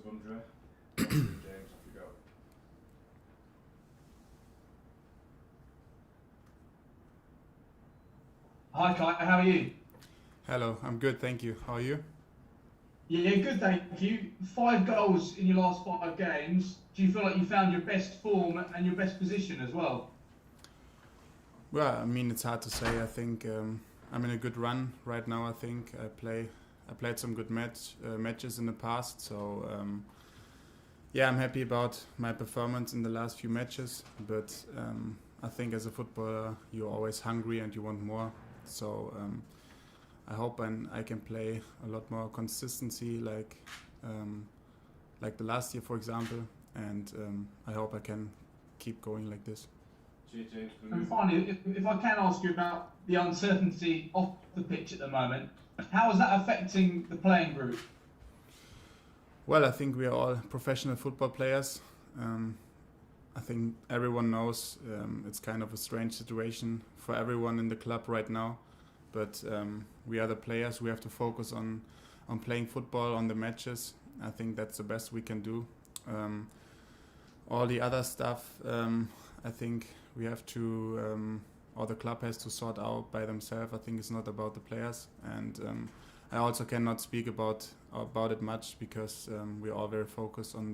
Gundra. James, off you go. Hi Kai, how are you? Hello, I'm good, thank you. How are you? Yeah, good, thank you. 5 goals in your last 5 games. Do you feel like you found your best form and your best position as well? Well, I mean, it's hard to say. I think I'm in a good run right now. I think I played some good matches in the past, so yeah, I'm happy about my performance in the last few matches. But I think as a footballer, you're always hungry and you want more. So I hope I can play a lot more consistency, like the last year, for example, and I hope I can keep going like this. Cheers, James. And finally, if I can ask you about the uncertainty off the pitch at the moment, how is that affecting the playing group? Well, I think we are all professional football players. I think everyone knows it's kind of a strange situation for everyone in the club right now. But we are the players. We have to focus on playing football, on the matches. I think that's the best we can do. All the other stuff, I think we have to, or the club has to sort out by themselves. I think it's not about the players, and I also cannot speak about it much because we're all very focused on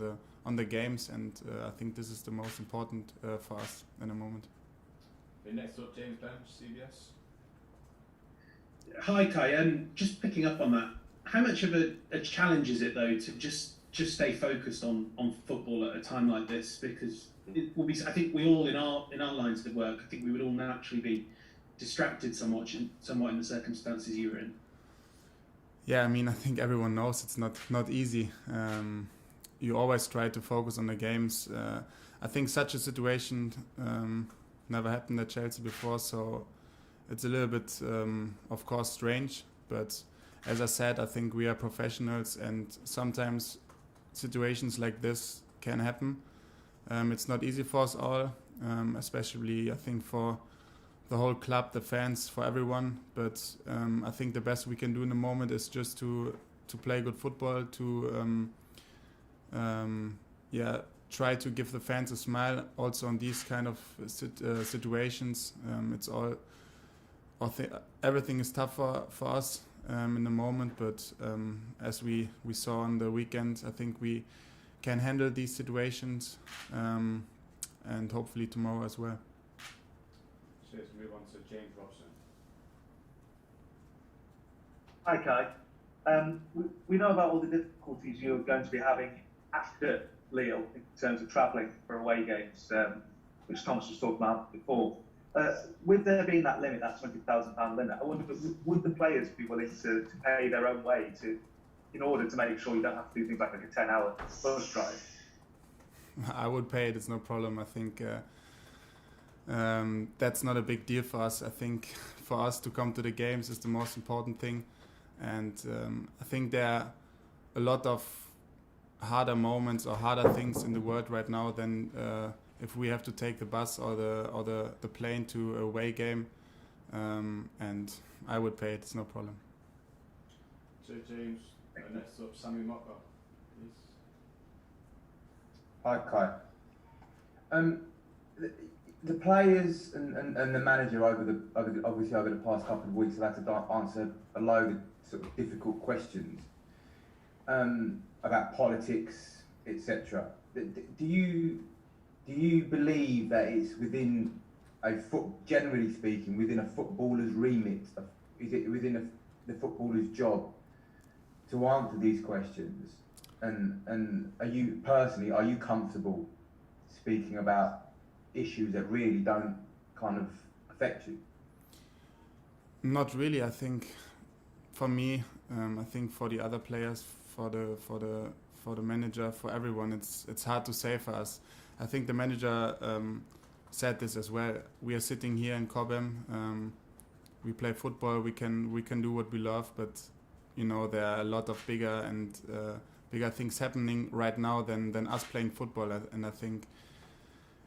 the games, and I think this is the most important for us in the moment. Okay, next up, James Bench, CBS. Hi Kai, just picking up on that, how much of a challenge is it though to just stay focused on football at a time like this? Because it will be, I think we all in our lines of work, I think we would all naturally be distracted somewhat in the circumstances you're in. Yeah, I mean, I think everyone knows it's not easy. You always try to focus on the games. I think such a situation never happened at Chelsea before, so it's a little bit, of course, strange. But as I said, I think we are professionals, and sometimes situations like this can happen. It's not easy for us all, especially I think for the whole club, the fans, for everyone. But I think the best we can do in the moment is just to play good football, to try to give the fans a smile also on these kind of situations. It's all everything is tough for us in the moment, but as we saw on the weekend, I think we can handle these situations, and hopefully tomorrow as well. So let's move on to James Robson. Hi Kai. We know about all the difficulties you're going to be having after Lille in terms of travelling for away games, which Thomas was talking about before. With there being that limit, that £20,000 limit, I wonder, would the players be willing to pay their own way in order to make sure you don't have to do things like a 10-hour bus drive? I would pay it, it's no problem. I think that's not a big deal for us. I think for us to come to the games is the most important thing, and I think there are a lot of harder moments or harder things in the world right now than if we have to take the bus or the plane to a away game, and I would pay it, it's no problem. So James, next up, Sammy Mocker, please. Hi Kai. The players and the manager obviously over the past couple of weeks have had to answer a load of sort of difficult questions about politics, etc. Do you believe that it's within generally speaking, within a footballer's remit? Is it within the footballer's job to answer these questions? And are you comfortable speaking about issues that really don't kind of affect you? Not really. I think for me, I think for the other players, for the manager, for everyone, it's hard to say for us. I think the manager said this as well. We are sitting here in Cobham. We play football. We can do what we love, but you know there are a lot of bigger things happening right now than us playing football. And I think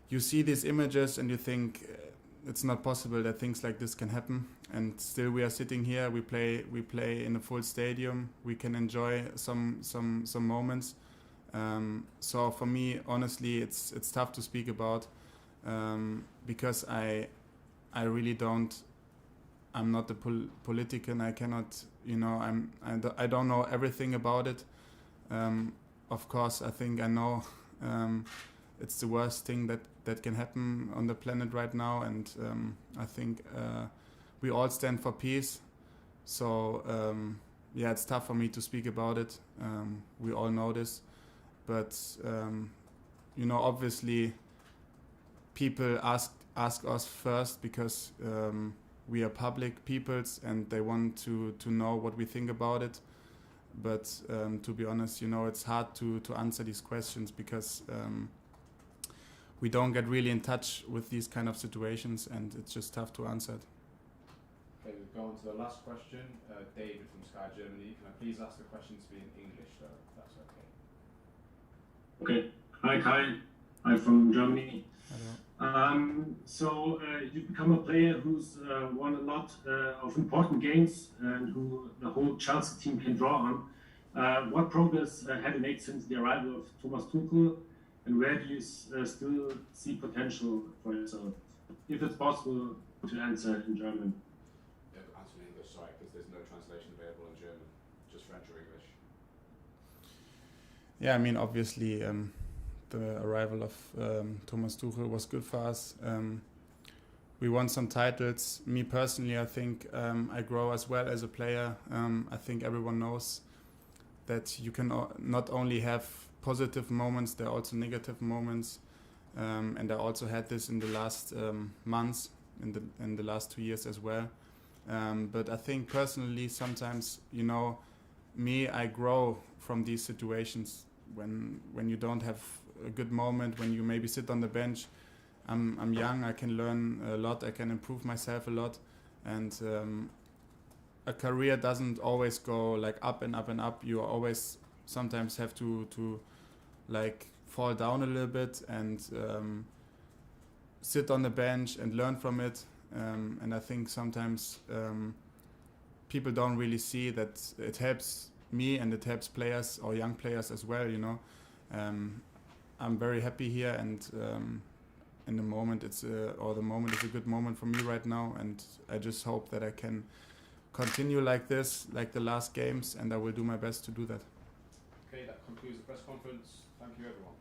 you see these images and you think it's not possible that things like this can happen. And still we are sitting here. We play in a full stadium. We can enjoy some moments. So for me, honestly, it's tough to speak about because I really don't. I'm not a politician. I cannot, I don't know everything about it. Of course, I think I know it's the worst thing that can happen on the planet right now, and I think we all stand for peace. So yeah, it's tough for me to speak about it. We all know this, but obviously, people ask us first because we are public peoples and they want to know what we think about it. But to be honest, it's hard to answer these questions because we don't get really in touch with these kind of situations, and it's just tough to answer it. Okay, we'll go on to the last question. David from Sky Germany. Can I please ask the question to be in English, though, if that's okay? Okay. Hi, Kai. I'm from Germany. Hello. So you've become a player who's won a lot of important games and who the whole Chelsea team can draw on. What progress have you made since the arrival of Thomas Tuchel, and where do you still see potential for yourself? If it's possible to answer in German. Yeah, answer in English, sorry, because there's no translation available in German, just French or English. Yeah, I mean, obviously, the arrival of Thomas Tuchel was good for us. We won some titles. Me personally, I think I grow as well as a player. I think everyone knows that you can not only have positive moments, there are also negative moments. And I also had this in the last months, in the last 2 years as well. But I think personally, sometimes, I grow from these situations when you don't have a good moment, when you maybe sit on the bench. I'm young, I can learn a lot, I can improve myself a lot, and a career doesn't always go like up and up and up. You always sometimes have to like fall down a little bit and sit on the bench and learn from it. And I think sometimes people don't really see that it helps me and it helps players or young players as well. I'm very happy here, and in the moment the moment is a good moment for me right now, and I just hope that I can continue like this, like the last games, and I will do my best to do that. Okay, that concludes the press conference. Thank you, everyone.